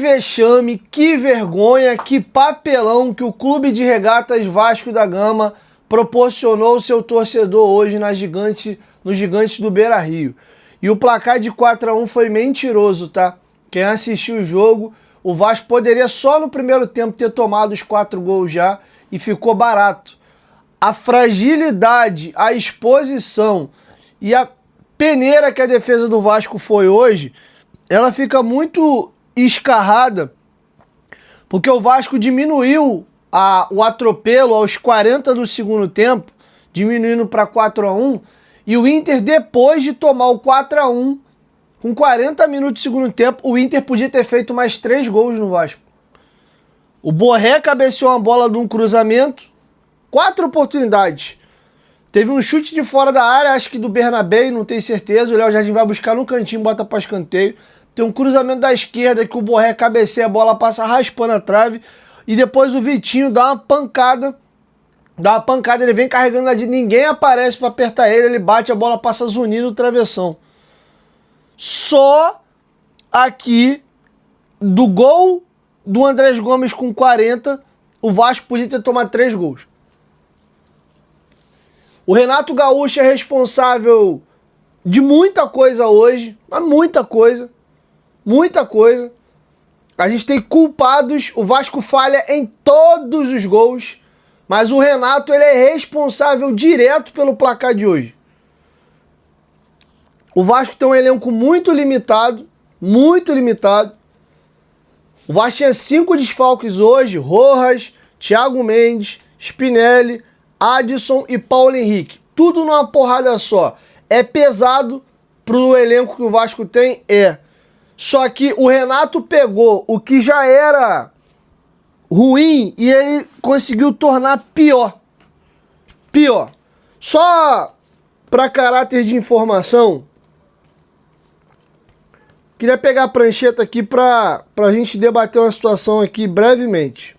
vexame, que vergonha, que papelão que o Clube de Regatas Vasco da Gama proporcionou ao seu torcedor hoje no Gigantes do Beira-Rio. E o placar de 4-1 foi mentiroso, tá? Quem assistiu o jogo, o Vasco poderia só no primeiro tempo ter tomado os 4 gols já e ficou barato. A fragilidade, a exposição e a peneira que a defesa do Vasco foi hoje, ela fica muito escarrada, porque o Vasco diminuiu o atropelo aos 40 do segundo tempo, diminuindo para 4-1, e o Inter, depois de tomar o 4-1, com 40 minutos do segundo tempo, o Inter podia ter feito mais 3 gols no Vasco. O Borré cabeceou uma bola de um cruzamento, 4 oportunidades. Teve um chute de fora da área, acho que do Bernabé, não tenho certeza. O Léo Jardim vai buscar no cantinho, bota para escanteio. Tem um cruzamento da esquerda que o Borré cabeceia, a bola passa raspando a trave. E depois o Vitinho dá uma pancada. Ele vem carregando a de ninguém aparece para apertar ele. Ele bate, a bola passa zunindo no travessão. Só aqui do gol do Andrés Gomes com 40, o Vasco podia ter tomado 3 gols. O Renato Gaúcho é responsável de muita coisa hoje, mas muita coisa. A gente tem culpados, o Vasco falha em todos os gols, mas o Renato ele é responsável direto pelo placar de hoje. O Vasco tem um elenco muito limitado. O Vasco tinha 5 desfalques hoje: Rojas, Thiago Mendes, Spinelli, Adson e Paulo Henrique. Tudo numa porrada só. É pesado pro elenco que o Vasco tem? É. Só que o Renato pegou o que já era ruim e ele conseguiu tornar pior. Só para caráter de informação, queria pegar a prancheta aqui pra gente debater uma situação aqui brevemente.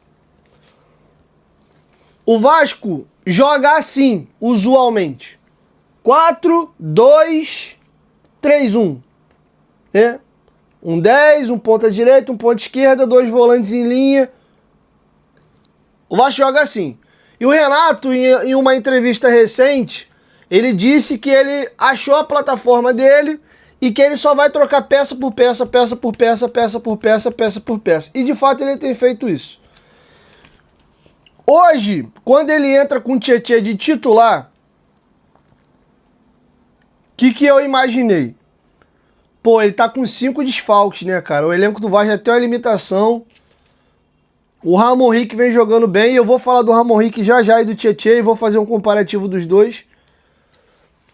O Vasco joga assim, usualmente. 4-2-3-1. É? Um 10, um ponta direita, um ponta esquerda, 2 volantes em linha. O Vasco joga assim. E o Renato, em uma entrevista recente, ele disse que ele achou a plataforma dele e que ele só vai trocar peça por peça. E de fato ele tem feito isso. Hoje, quando ele entra com o Tietê de titular, o que eu imaginei? Pô, ele tá com 5 desfalques, né, cara? O elenco do Vasco já tem uma limitação. O Ramon Henrique vem jogando bem. Eu vou falar do Ramon Henrique já e do Tietê e vou fazer um comparativo dos dois.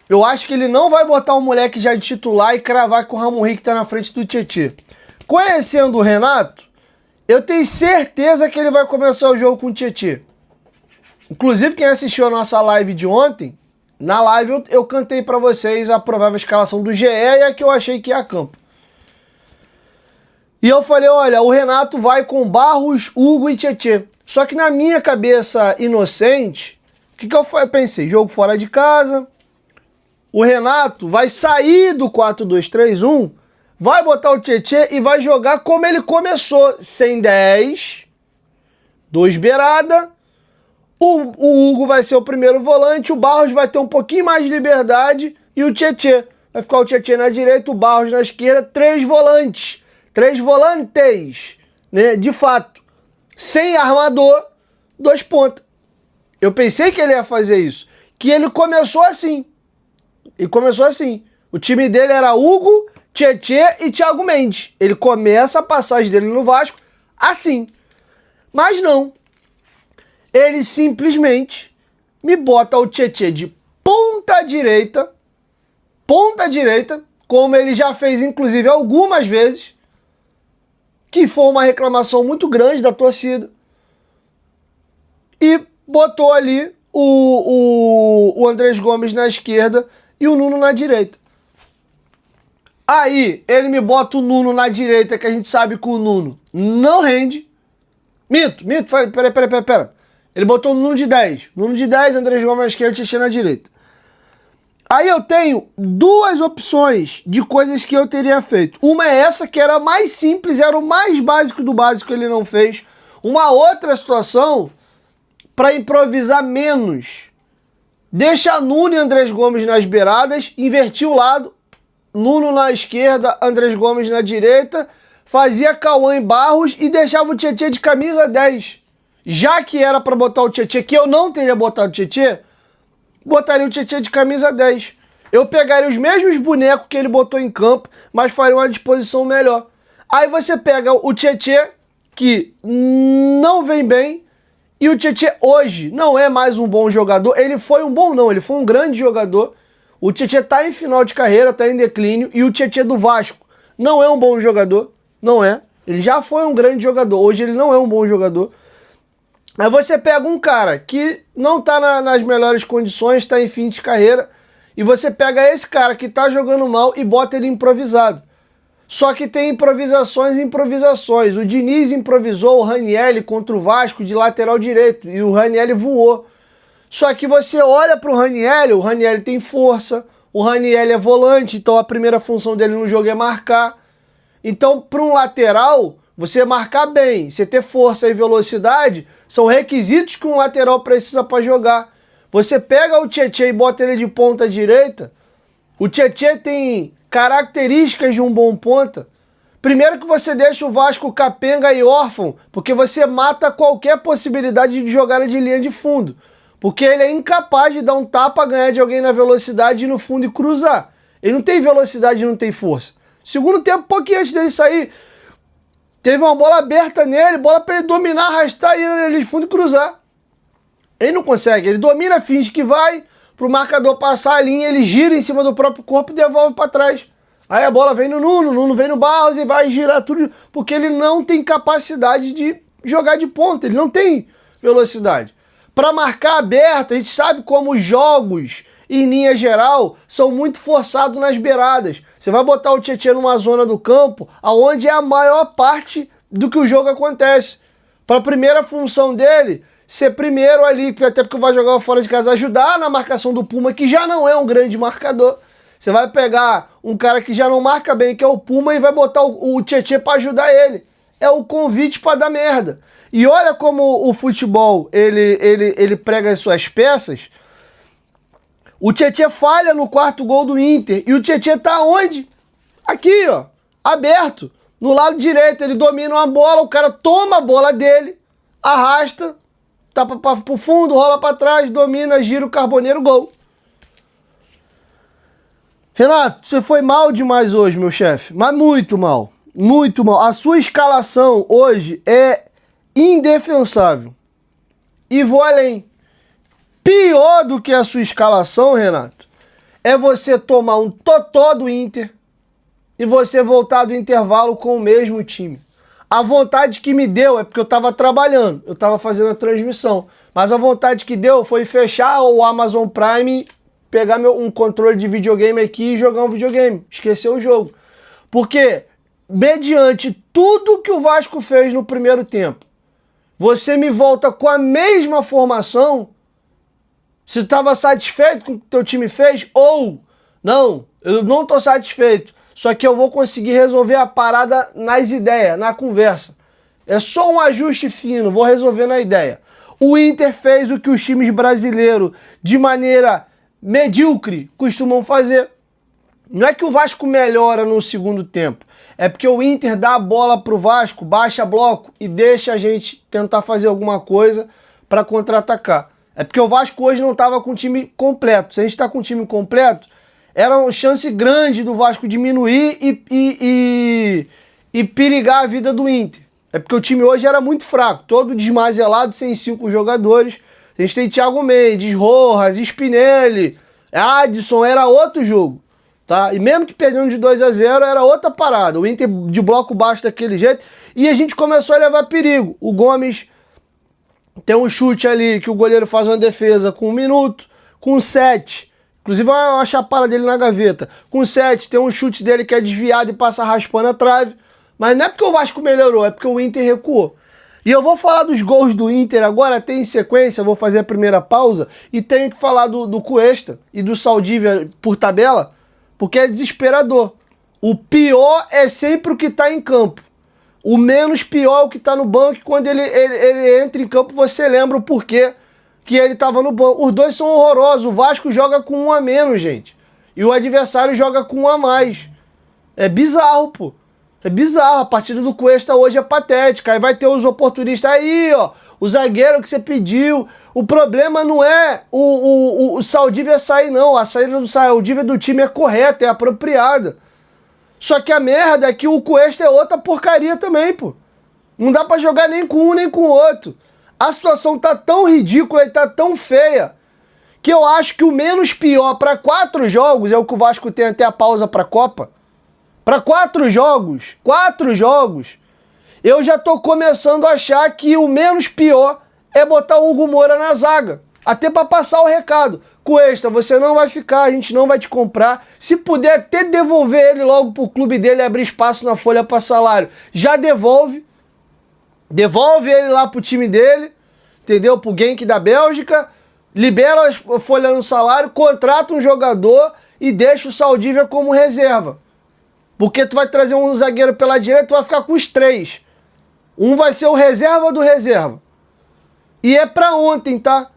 Eu acho que ele não vai botar um moleque já de titular e cravar que o Ramon Henrique tá na frente do Tietê. Conhecendo o Renato, eu tenho certeza que ele vai começar o jogo com o Tietê. Inclusive, quem assistiu a nossa live de ontem, na live eu cantei pra vocês a provável escalação do GE e a que eu achei que ia a campo. E eu falei, olha, o Renato vai com Barros, Hugo e Tietê. Só que na minha cabeça inocente, o que eu pensei? Jogo fora de casa, o Renato vai sair do 4-2-3-1, vai botar o Tietê e vai jogar como ele começou, sem 10, 2 beirada. O Hugo vai ser o primeiro volante, o Barros vai ter um pouquinho mais de liberdade e o Tietê. Vai ficar o Tietê na direita, o Barros na esquerda, 3 volantes. 3 volantes, né? De fato. Sem armador, 2 pontas. Eu pensei que ele ia fazer isso. Que ele começou assim. O time dele era Hugo, Tietê e Thiago Mendes. Ele começa a passagem dele no Vasco assim. Mas não. Ele simplesmente me bota o Tietê de ponta direita, como ele já fez inclusive algumas vezes, que foi uma reclamação muito grande da torcida, e botou ali o Andrés Gomes na esquerda e o Nuno na direita. Aí ele me bota o Nuno na direita, que a gente sabe que o Nuno não rende. Minto, pera. Ele botou o Nuno de 10. Andrés Gomes na esquerda e Tietê na direita. Aí eu tenho duas opções de coisas que eu teria feito. Uma é essa, que era mais simples, era o mais básico do básico que ele não fez. Uma outra situação, para improvisar menos. Deixa Nuno e Andrés Gomes nas beiradas, invertia o lado, Nuno na esquerda, Andrés Gomes na direita, fazia Cauã e Barros e deixava o Tietê de camisa 10. Já que era para botar o Tietê, que eu não teria botado o Tietê, botaria o Tietê de camisa 10. Eu pegaria os mesmos bonecos que ele botou em campo, mas faria uma disposição melhor. Aí você pega o Tietê, que não vem bem, e o Tietê hoje não é mais um bom jogador. Ele foi um bom não, ele foi um grande jogador. O Tietê tá em final de carreira, tá em declínio, e o Tietê do Vasco não é um bom jogador, não é. Ele já foi um grande jogador, hoje ele não é um bom jogador. Aí você pega um cara que não tá nas melhores condições, tá em fim de carreira, e você pega esse cara que tá jogando mal e bota ele improvisado. Só que tem improvisações e improvisações. O Diniz improvisou o Ranieri contra o Vasco de lateral direito, e o Ranieri voou. Só que você olha pro Ranieri, o Ranieri tem força, o Ranieri é volante, então a primeira função dele no jogo é marcar. Então, para um lateral, você marcar bem, você ter força e velocidade, são requisitos que um lateral precisa para jogar. Você pega o Tietê e bota ele de ponta direita, o Tietê tem características de um bom ponta. Primeiro que você deixa o Vasco capenga e órfão, porque você mata qualquer possibilidade de jogada de linha de fundo. Porque ele é incapaz de dar um tapa, ganhar de alguém na velocidade, ir no fundo e cruzar. Ele não tem velocidade e não tem força. Segundo tempo, pouquinho antes dele sair, teve uma bola aberta nele, bola para ele dominar, arrastar e ir ali de fundo e cruzar. Ele não consegue, ele domina, finge que vai, pro marcador passar a linha, ele gira em cima do próprio corpo e devolve para trás. Aí a bola vem no Nuno, Nuno vem no Barros e vai girar tudo, porque ele não tem capacidade de jogar de ponta, ele não tem velocidade. Para marcar aberto, a gente sabe como os jogos, em linha geral, são muito forçados nas beiradas. Você vai botar o Tietê numa zona do campo, aonde é a maior parte do que o jogo acontece. Para a primeira função dele, ser primeiro ali, até porque vai jogar fora de casa, ajudar na marcação do Puma, que já não é um grande marcador. Você vai pegar um cara que já não marca bem, que é o Puma, e vai botar o Tietê para ajudar ele. É o convite para dar merda. E olha como o futebol, ele prega as suas peças. O Tietê falha no quarto gol do Inter. E o Tietê tá onde? Aqui, ó. Aberto. No lado direito. Ele domina uma bola. O cara toma a bola dele. Arrasta. Tapa pro fundo. Rola pra trás. Domina. Gira o Carboneiro. Gol. Renato, você foi mal demais hoje, meu chefe. Mas muito mal. Muito mal. A sua escalação hoje é indefensável. E vou além. Pior do que a sua escalação, Renato, é você tomar um totó do Inter e você voltar do intervalo com o mesmo time. A vontade que me deu é porque eu estava trabalhando, eu estava fazendo a transmissão, mas a vontade que deu foi fechar o Amazon Prime, pegar um controle de videogame aqui e jogar um videogame, esquecer o jogo. Porque, mediante tudo que o Vasco fez no primeiro tempo, você me volta com a mesma formação. Se estava satisfeito com o que o teu time fez, ou não, eu não estou satisfeito, só que eu vou conseguir resolver a parada nas ideias, na conversa. É só um ajuste fino, vou resolver na ideia. O Inter fez o que os times brasileiros, de maneira medíocre, costumam fazer. Não é que o Vasco melhora no segundo tempo, é porque o Inter dá a bola pro Vasco, baixa bloco e deixa a gente tentar fazer alguma coisa para contra-atacar. É porque o Vasco hoje não estava com o time completo. Se a gente está com o time completo, era uma chance grande do Vasco diminuir e perigar a vida do Inter. É porque o time hoje era muito fraco, todo desmazelado, sem 5 jogadores. A gente tem Thiago Mendes, Rojas, Spinelli, Adson, era outro jogo. Tá? E mesmo que perdendo de 2-0, era outra parada. O Inter de bloco baixo daquele jeito. E a gente começou a levar perigo. O Gomes tem um chute ali que o goleiro faz uma defesa com 1 minuto, com 7. Inclusive uma chapada dele na gaveta. Com 7 tem um chute dele que é desviado e passa raspando a trave. Mas não é porque o Vasco melhorou, é porque o Inter recuou. E eu vou falar dos gols do Inter agora, tem em sequência, vou fazer a primeira pausa, e tenho que falar do Cuesta e do Saldívia por tabela, porque é desesperador. O pior é sempre o que está em campo. O menos pior é o que está no banco, e quando ele entra em campo você lembra o porquê que ele estava no banco. Os dois são horrorosos, o Vasco joga com um a menos, gente. E o adversário joga com um a mais. É bizarro, pô. É bizarro, a partida do Cuesta hoje é patética. Aí vai ter os oportunistas aí, ó. O zagueiro que você pediu. O problema não é o Saldívia sair, não. A saída do Saldívia do time é correta, é apropriada. Só que a merda é que o Cuesta é outra porcaria também, pô. Não dá pra jogar nem com um nem com o outro. A situação tá tão ridícula e tá tão feia que eu acho que o menos pior para 4 jogos é o que o Vasco tem até a pausa pra Copa. Para 4 jogos, eu já tô começando a achar que o menos pior é botar o Hugo Moura na zaga. Até para passar o recado. Cuesta, você não vai ficar, a gente não vai te comprar. Se puder até devolver ele logo pro clube dele e abrir espaço na folha para salário, já devolve. Devolve ele lá pro time dele, entendeu? Pro Genk da Bélgica. Libera a folha no salário, contrata um jogador e deixa o Saldívia como reserva. Porque tu vai trazer um zagueiro pela direita, tu vai ficar com os 3. Um vai ser o reserva do reserva. E é pra ontem, tá?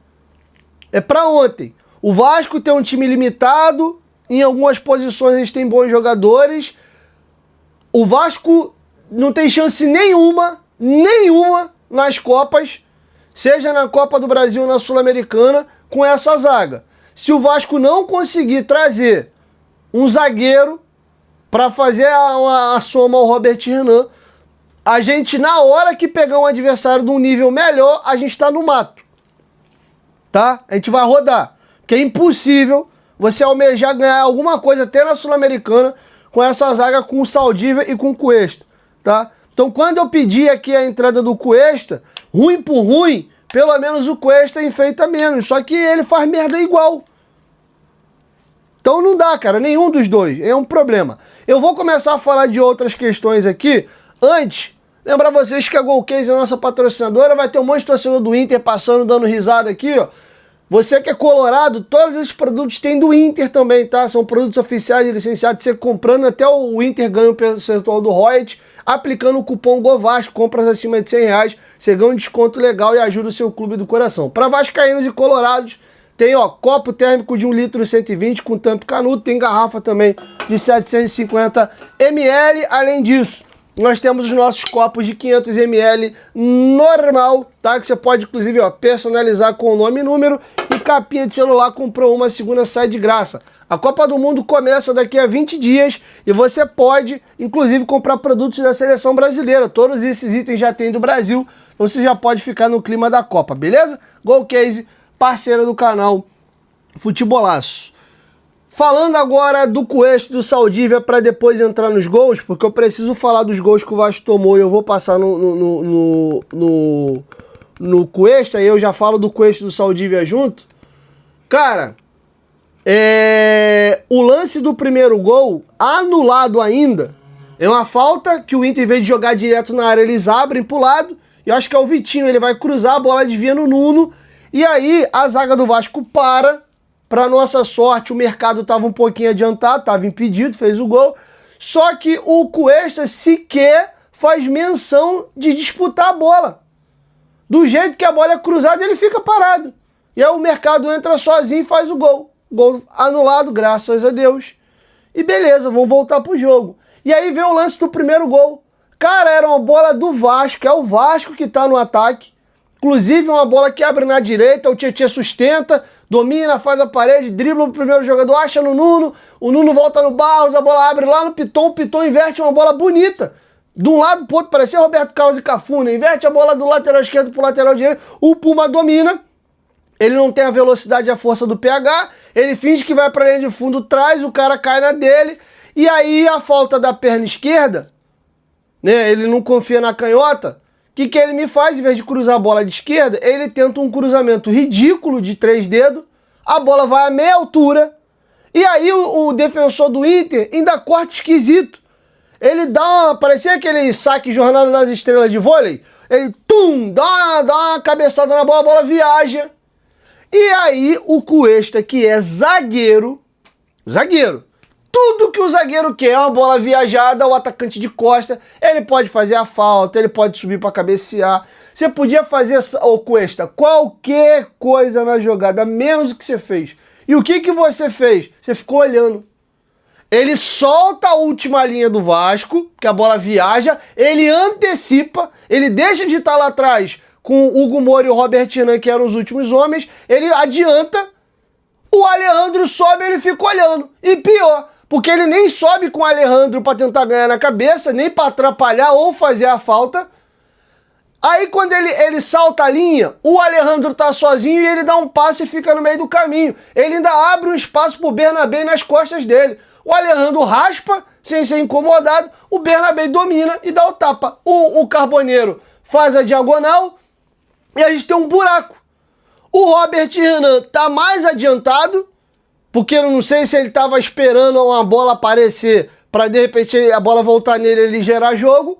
É pra ontem. O Vasco tem um time limitado, em algumas posições eles têm bons jogadores. O Vasco não tem chance nenhuma nas Copas, seja na Copa do Brasil ou na Sul-Americana, com essa zaga. Se o Vasco não conseguir trazer um zagueiro para fazer a soma ao Robert Renan, a gente, na hora que pegar um adversário de um nível melhor, a gente tá no mato. Tá? A gente vai rodar. Porque é impossível você almejar ganhar alguma coisa até na Sul-Americana com essa zaga com o Saldívia e com o Cuesta. Tá? Então, quando eu pedi aqui a entrada do Cuesta, ruim por ruim, pelo menos o Cuesta enfeita menos. Só que ele faz merda igual. Então não dá, cara, nenhum dos dois, é um problema. Eu vou começar a falar de outras questões aqui. Antes, lembrar vocês que a Golcase é a nossa patrocinadora, vai ter um monte de torcedor do Inter passando, dando risada aqui, ó. Você que é colorado, todos esses produtos tem do Inter também, tá? São produtos oficiais e licenciados, você comprando até o Inter ganha o percentual do royalties, aplicando o cupom GOVASCO, compras acima de R$100, você ganha um desconto legal e ajuda o seu clube do coração. Para vascaínos e colorados, tem, ó, copo térmico de 1 litro 120 com tampa canudo, tem garrafa também de 750 ml. Além disso, nós temos os nossos copos de 500 ml normal, tá? Que você pode, inclusive, ó, personalizar com o nome e número, e capinha de celular, comprou uma, a segunda sai de graça. A Copa do Mundo começa daqui a 20 dias e você pode, inclusive, comprar produtos da seleção brasileira. Todos esses itens já tem do Brasil, então você já pode ficar no clima da Copa, beleza? Golcase, parceira do canal Futebolaço. Falando agora do Cuesta e do Saldívia para depois entrar nos gols, porque eu preciso falar dos gols que o Vasco tomou e eu vou passar no Cuesta, e eu já falo do Cuesta e do Saldívia junto. Cara, o lance do primeiro gol, anulado ainda, é uma falta que o Inter, em vez de jogar direto na área, eles abrem pro lado, e eu acho que é o Vitinho, ele vai cruzar, a bola desvia no Nuno. E aí, a zaga do Vasco para nossa sorte, o mercado estava um pouquinho adiantado, estava impedido, fez o gol. Só que o Cuesta sequer faz menção de disputar a bola. Do jeito que a bola é cruzada, ele fica parado. E aí o mercado entra sozinho e faz o gol. Gol anulado, graças a Deus. E beleza, vamos voltar pro jogo. E aí vem o lance do primeiro gol. Cara, era uma bola do Vasco, é o Vasco que tá no ataque. Inclusive uma bola que abre na direita, o Tietchan sustenta, domina, faz a parede, dribla o primeiro jogador, acha no Nuno, o Nuno volta no Barros, a bola abre lá no Piton, o Piton inverte uma bola bonita. De um lado pro outro, parecia Roberto Carlos e Cafu, né? Inverte a bola do lateral esquerdo pro lateral direito, o Puma domina, ele não tem a velocidade e a força do PH, ele finge que vai pra linha de fundo, traz, o cara cai na dele, e aí a falta da perna esquerda, né? Ele não confia na canhota. O que ele me faz? Em vez de cruzar a bola de esquerda, ele tenta um cruzamento ridículo de 3 dedos, a bola vai a meia altura, e aí o defensor do Inter ainda corta esquisito. Ele dá uma... parecia aquele saque Jornada das Estrelas de vôlei, Ele, dá uma cabeçada na bola, a bola viaja. E aí o Cuesta, que é zagueiro, tudo que o zagueiro quer é uma bola viajada, o atacante de costa, ele pode fazer a falta, ele pode subir para cabecear. Você podia fazer, ô Cuesta, qualquer coisa na jogada, menos o que você fez. E o que você fez? Você ficou olhando. Ele solta a última linha do Vasco, que a bola viaja, ele antecipa, ele deixa de estar lá atrás com o Hugo Moura e o Robert Renan, que eram os últimos homens, ele adianta, o Alejandro sobe, ele fica olhando. E pior, porque ele nem sobe com o Alejandro para tentar ganhar na cabeça, nem para atrapalhar ou fazer a falta. Aí quando ele salta a linha, o Alejandro tá sozinho e ele dá um passo e fica no meio do caminho. Ele ainda abre um espaço pro Bernabé nas costas dele. O Alejandro raspa, sem ser incomodado, o Bernabé domina e dá o tapa. O Carboneiro faz a diagonal e a gente tem um buraco. O Robert Renan tá mais adiantado, porque eu não sei se ele tava esperando uma bola aparecer para de repente a bola voltar nele e ele gerar jogo.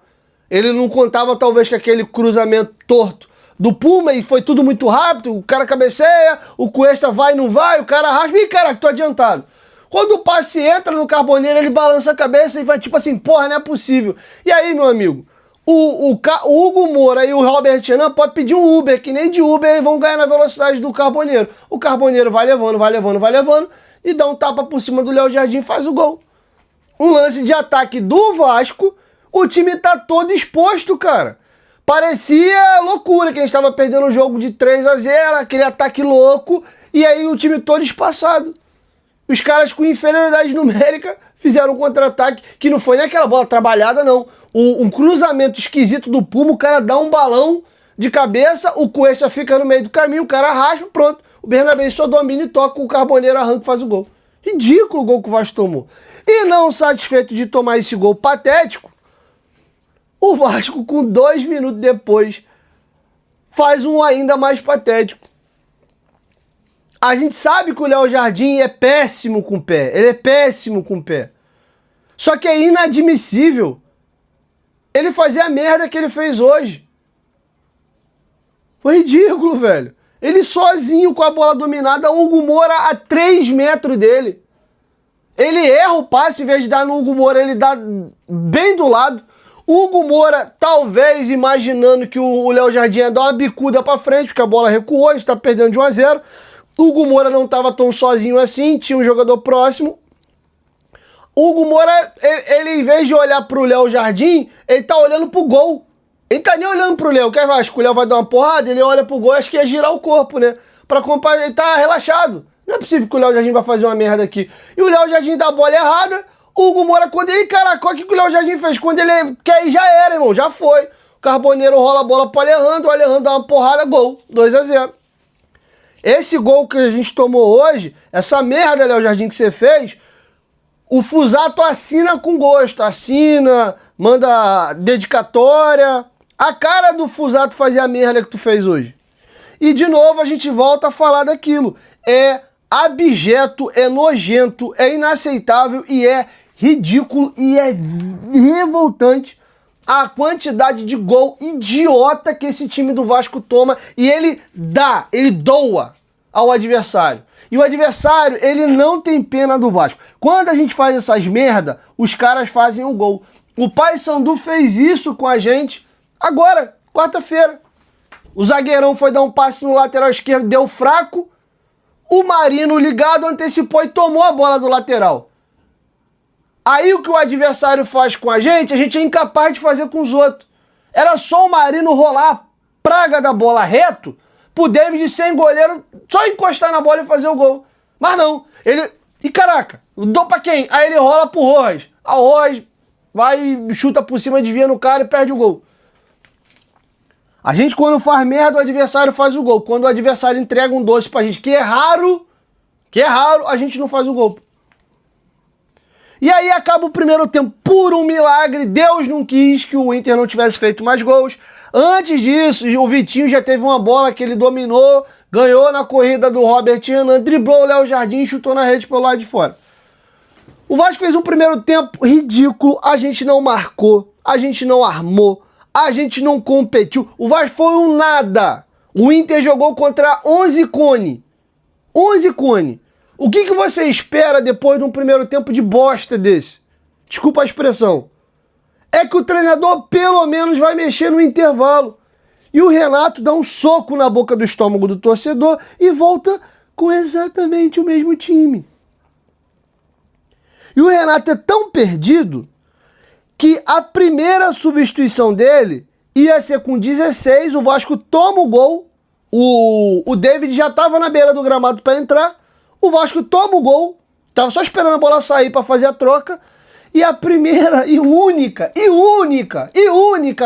Ele não contava talvez com aquele cruzamento torto do Puma e foi tudo muito rápido, o cara cabeceia, o Cuesta vai e não vai, o cara raspa, ih, caraca, tô adiantado. Quando o passe entra no Carboneiro, ele balança a cabeça e vai tipo assim, porra, não é possível. E aí, meu amigo, o Hugo Moura e o Robert Renan podem pedir um Uber, que nem de Uber eles vão ganhar na velocidade do Carboneiro. O Carboneiro vai levando e dá um tapa por cima do Léo Jardim e faz o gol. Um lance de ataque do Vasco, o time tá todo exposto, cara. Parecia loucura que a gente tava perdendo o jogo de 3-0, aquele ataque louco, e aí o time todo espaçado. Os caras com inferioridade numérica fizeram um contra-ataque que não foi nem aquela bola trabalhada, não. Um cruzamento esquisito do Puma, o cara dá um balão de cabeça, o Cuesta fica no meio do caminho, o cara raspa, pronto. O Bernabé só domina e toca, o Carboneiro arranca e faz o gol. Ridículo o gol que o Vasco tomou. E não satisfeito de tomar esse gol patético, o Vasco, com 2 minutos depois, faz um ainda mais patético. A gente sabe que o Léo Jardim é péssimo com o pé. Ele é péssimo com o pé. Só que é inadmissível ele fazer a merda que ele fez hoje. Foi ridículo, velho. Ele sozinho com a bola dominada, o Hugo Moura a 3 metros dele. Ele erra o passe, em vez de dar no Hugo Moura, ele dá bem do lado. O Hugo Moura, talvez imaginando que o Léo Jardim ia dar uma bicuda pra frente, porque a bola recuou, a gente tá perdendo de 1-0. O Hugo Moura não estava tão sozinho assim, tinha um jogador próximo. O Hugo Moura, ele em vez de olhar pro Léo Jardim, ele tá olhando pro gol. Ele tá nem olhando pro Léo, quer mais que o Léo vai dar uma porrada, ele olha pro gol, acho que ia girar o corpo, né? Pra comparar, ele tá relaxado. Não é possível que o Léo Jardim vai fazer uma merda aqui. E o Léo Jardim dá a bola errada, o Hugo Moura, quando ele caracou, o que o Léo Jardim fez? Quando ele quer ir, já era, irmão, já foi. O Carboneiro rola a bola pro Alejandro, o Alejandro dá uma porrada, gol, 2-0. Esse gol que a gente tomou hoje, essa merda, Léo Jardim, que você fez, o Fusato assina com gosto, assina, manda dedicatória. A cara do Fusato fazer a merda que tu fez hoje. E de novo a gente volta a falar daquilo. É abjeto, é nojento, é inaceitável e é ridículo e é revoltante a quantidade de gol idiota que esse time do Vasco toma e ele doa ao adversário. E o adversário, ele não tem pena do Vasco. Quando a gente faz essas merda, os caras fazem o gol. O Paysandu fez isso com a gente agora, quarta-feira. O zagueirão foi dar um passe no lateral esquerdo, deu fraco. O Marino ligado antecipou e tomou a bola do lateral. Aí o que o adversário faz com a gente é incapaz de fazer com os outros. Era só o Marino rolar a praga da bola reto, pro David sem goleiro só encostar na bola e fazer o gol. Mas não, ele... E caraca, dou pra quem? Aí ele rola pro Rojas. A Rojas vai, chuta por cima, desvia no cara e perde o gol. A gente quando faz merda, o adversário faz o gol. Quando o adversário entrega um doce pra gente, que é raro, a gente não faz o gol. E aí acaba o primeiro tempo por um milagre. Deus não quis que o Inter não tivesse feito mais gols. Antes disso, o Vitinho já teve uma bola que ele dominou, ganhou na corrida do Robert Renan, driblou o Léo Jardim e chutou na rede pelo lado de fora. O Vasco fez um primeiro tempo ridículo, a gente não marcou, a gente não armou, A gente não competiu. O Vasco foi um nada. O Inter jogou contra 11 cone. 11 cone. O que você espera depois de um primeiro tempo de bosta desse? Desculpa a expressão. É que o treinador pelo menos vai mexer no intervalo. E o Renato dá um soco na boca do estômago do torcedor e volta com exatamente o mesmo time. E o Renato é tão perdido que a primeira substituição dele ia ser com 16, o Vasco toma o gol, o David já estava na beira do gramado para entrar, o Vasco toma o gol, estava só esperando a bola sair para fazer a troca, e a primeira e única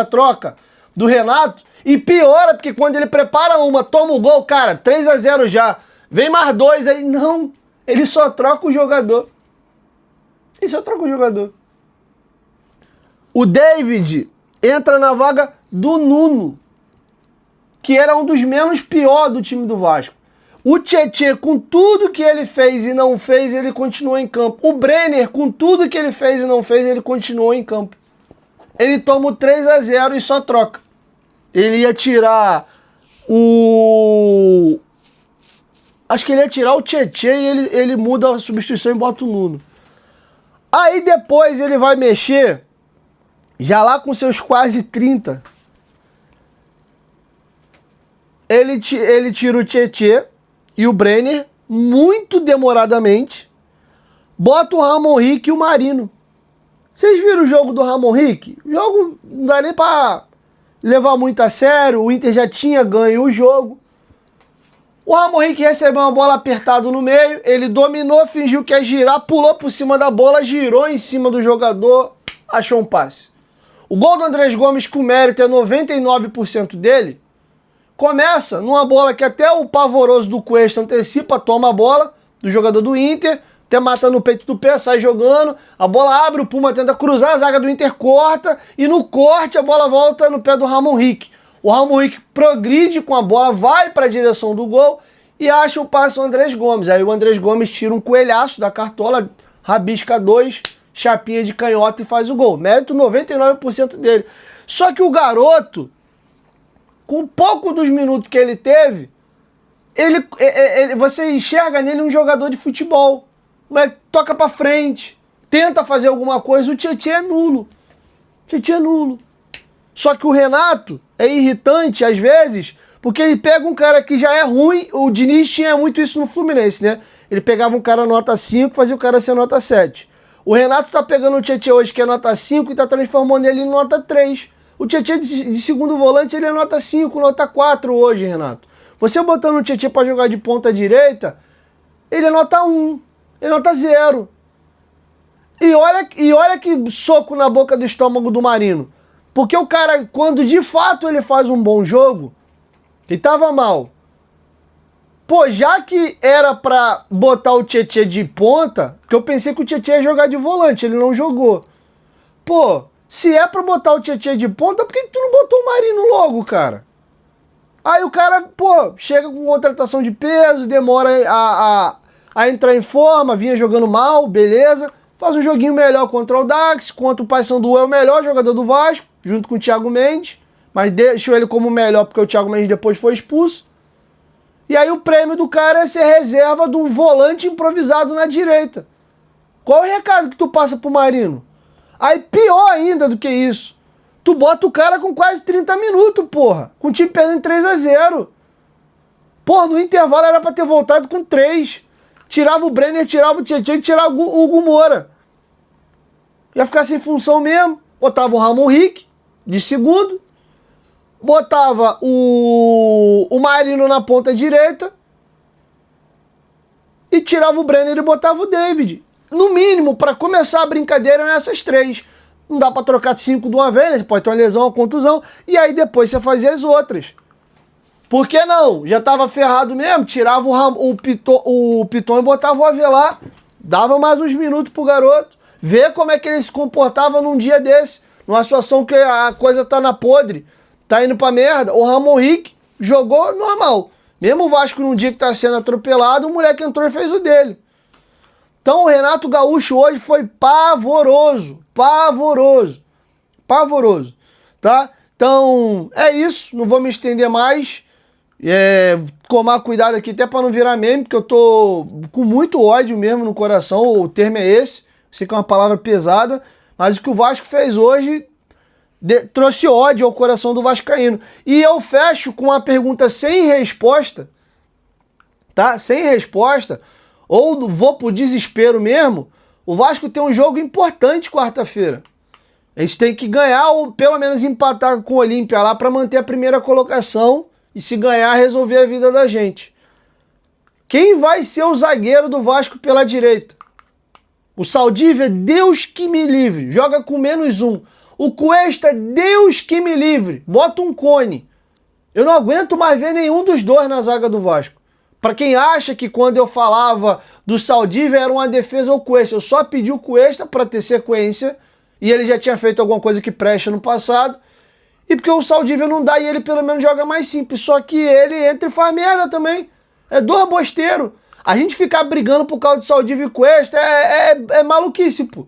troca do Renato, e piora, porque quando ele prepara uma, toma o gol, cara, 3-0 já, vem mais 2, aí não, ele só troca o jogador. O David entra na vaga do Nuno, que era um dos menos pior do time do Vasco. O Tietê, com tudo que ele fez e não fez, ele continuou em campo. O Brenner, com tudo que ele fez e não fez, ele continuou em campo. Ele toma o 3-0 e só troca. Ele ia tirar o... Acho que ele ia tirar o Tietê e ele muda a substituição e bota o Nuno. Aí depois ele vai mexer, já lá com seus quase 30, ele tira o Tietê e o Brenner, muito demoradamente, bota o Ramon Rick e o Marino. Vocês viram o jogo do Ramon Rick? O jogo não dá nem pra levar muito a sério, o Inter já tinha ganho o jogo. O Ramon Rick recebeu uma bola apertada no meio, ele dominou, fingiu que ia girar, pulou por cima da bola, girou em cima do jogador, achou um passe. O gol do Andrés Gomes, com mérito, é 99% dele. Começa numa bola que até o pavoroso do Cuesta antecipa, toma a bola do jogador do Inter, até mata no peito do pé, sai jogando, a bola abre, o Puma tenta cruzar, a zaga do Inter corta, e no corte a bola volta no pé do Ramon Rick. O Ramon Rick progride com a bola, vai para a direção do gol e acha o passe do Andrés Gomes. Aí o Andrés Gomes tira um coelhaço da cartola, rabisca 2, chapinha de canhota e faz o gol. Mérito 99% dele. Só que o garoto, com pouco dos minutos que ele teve, você enxerga nele um jogador de futebol. Mas toca para frente, tenta fazer alguma coisa, o Tietê é nulo. Só que o Renato é irritante às vezes, porque ele pega um cara que já é ruim. O Diniz tinha muito isso no Fluminense, né? Ele pegava um cara nota 5, fazia o cara ser nota 7. O Renato tá pegando o Tietê hoje, que é nota 5, e tá transformando ele em nota 3. O Tietê de segundo volante, ele é nota 5, nota 4 hoje, Renato. Você botando o Tietê pra jogar de ponta direita, ele é nota 1, ele é nota 0. E olha que soco na boca do estômago do Marino. Porque o cara, quando de fato ele faz um bom jogo, e tava mal, pô, já que era pra botar o Tietê de ponta, porque eu pensei que o Tietê ia jogar de volante, ele não jogou. Pô, se é pra botar o Tietê de ponta, por que tu não botou o Marino logo, cara? Aí o cara, pô, chega com contratação de peso, demora a entrar em forma, vinha jogando mal, beleza. Faz um joguinho melhor contra o Dax, contra o Paysandu é o melhor jogador do Vasco, junto com o Thiago Mendes, mas deixou ele como melhor porque o Thiago Mendes depois foi expulso. E aí o prêmio do cara é ser reserva de um volante improvisado na direita. Qual é o recado que tu passa pro Marino? Aí pior ainda do que isso, tu bota o cara com quase 30 minutos, porra, com o time perdendo 3-0. Porra, no intervalo era pra ter voltado com 3. Tirava o Brenner, tirava o Tietê e tirava o Hugo Moura. Ia ficar sem função mesmo. Botava o Ramon Rick de segundo, botava o Marino na ponta direita e tirava o Brenner e botava o David. No mínimo, para começar a brincadeira, eram essas 3. Não dá para trocar 5 de uma vez, né? Você pode ter uma lesão, uma contusão, e aí depois você fazia as outras. Por que não? Já tava ferrado mesmo, tirava o Piton e botava o Avelar, dava mais uns minutos pro garoto, ver como é que ele se comportava num dia desse, numa situação que a coisa tá na podre, tá indo pra merda. O Ramon Rick jogou normal. Mesmo o Vasco num dia que tá sendo atropelado, o moleque entrou e fez o dele. Então o Renato Gaúcho hoje foi pavoroso, tá? Então, é isso. Não vou me estender mais. Tomar cuidado aqui até para não virar meme, porque eu tô com muito ódio mesmo no coração. O termo é esse. Sei que é uma palavra pesada, mas o que o Vasco fez hoje trouxe ódio ao coração do vascaíno. E eu fecho com uma pergunta sem resposta, tá? Sem resposta. Ou vou pro desespero mesmo. O Vasco tem um jogo importante quarta-feira. Eles têm que ganhar ou pelo menos empatar com o Olímpia lá para manter a primeira colocação e se ganhar resolver a vida da gente. Quem vai ser o zagueiro do Vasco pela direita? O Saldívia, Deus que me livre, joga com -1. O Cuesta, Deus que me livre, bota um cone. Eu não aguento mais ver nenhum dos dois na zaga do Vasco. Para quem acha que quando eu falava do Saldívia era uma defesa ao Cuesta, eu só pedi o Cuesta para ter sequência e ele já tinha feito alguma coisa que presta no passado. E porque o Saldívia não dá e ele pelo menos joga mais simples. Só que ele entra e faz merda também. É dois bosteiros. A gente ficar brigando por causa de Saldívia e Cuesta é maluquice, pô.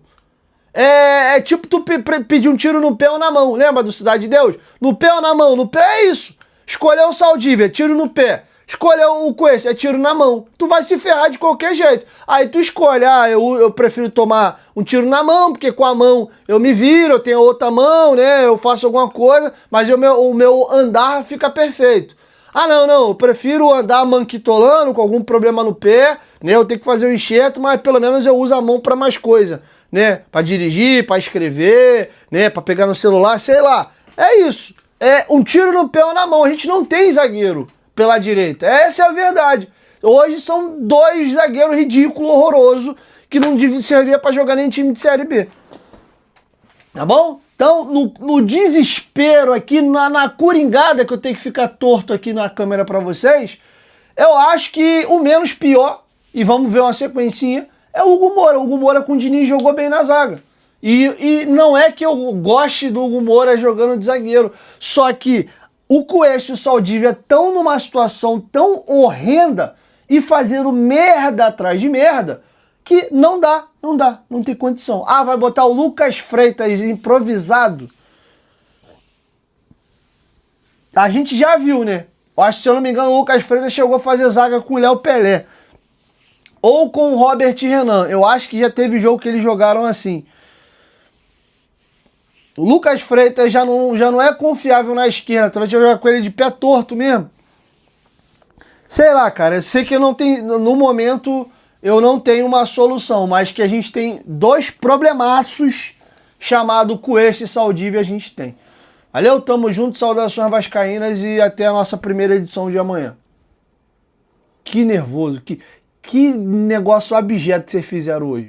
É tipo tu pedir um tiro no pé ou na mão. Lembra do Cidade de Deus? No pé ou na mão? No pé é isso. Escolher o Saldívia, tiro no pé. Escolher o Cuesta, é tiro na mão. Tu vai se ferrar de qualquer jeito. Aí tu escolhe, eu prefiro tomar um tiro na mão, porque com a mão eu me viro, eu tenho outra mão, né? Eu faço alguma coisa, mas o meu andar fica perfeito. Não, eu prefiro andar manquitolando com algum problema no pé, né? Eu tenho que fazer um enxerto, mas pelo menos eu uso a mão para mais coisa, né? Para dirigir, para escrever, né? Para pegar no celular, sei lá. É isso. É um tiro no pé ou na mão. A gente não tem zagueiro pela direita. Essa é a verdade. Hoje são dois zagueiros ridículos, horrorosos, que não servia para jogar nem time de Série B. Tá bom? Então, no desespero aqui, na coringada que eu tenho que ficar torto aqui na câmera para vocês, eu acho que o menos pior, e vamos ver uma sequencinha, é o Hugo Moura. O Hugo Moura com o Diniz jogou bem na zaga. E não é que eu goste do Hugo Moura jogando de zagueiro, só que o Cuesta e o Saldívia estão numa situação tão horrenda e fazendo merda atrás de merda que não tem condição. Vai botar o Lucas Freitas improvisado. A gente já viu, né? Eu acho que, se eu não me engano, o Lucas Freitas chegou a fazer zaga com o Léo Pelé. Ou com o Robert Renan. Eu acho que já teve jogo que eles jogaram assim. O Lucas Freitas já não é confiável na esquerda. Tu vai jogar com ele de pé torto mesmo. Sei lá, cara. Eu sei que eu não tenho, no momento eu não tenho uma solução, mas que a gente tem dois problemaços chamado Cuesta e Saldívia, a gente tem. Valeu, tamo junto, saudações vascaínas e até a nossa primeira edição de amanhã. Que nervoso, que negócio abjeto que vocês fizeram hoje.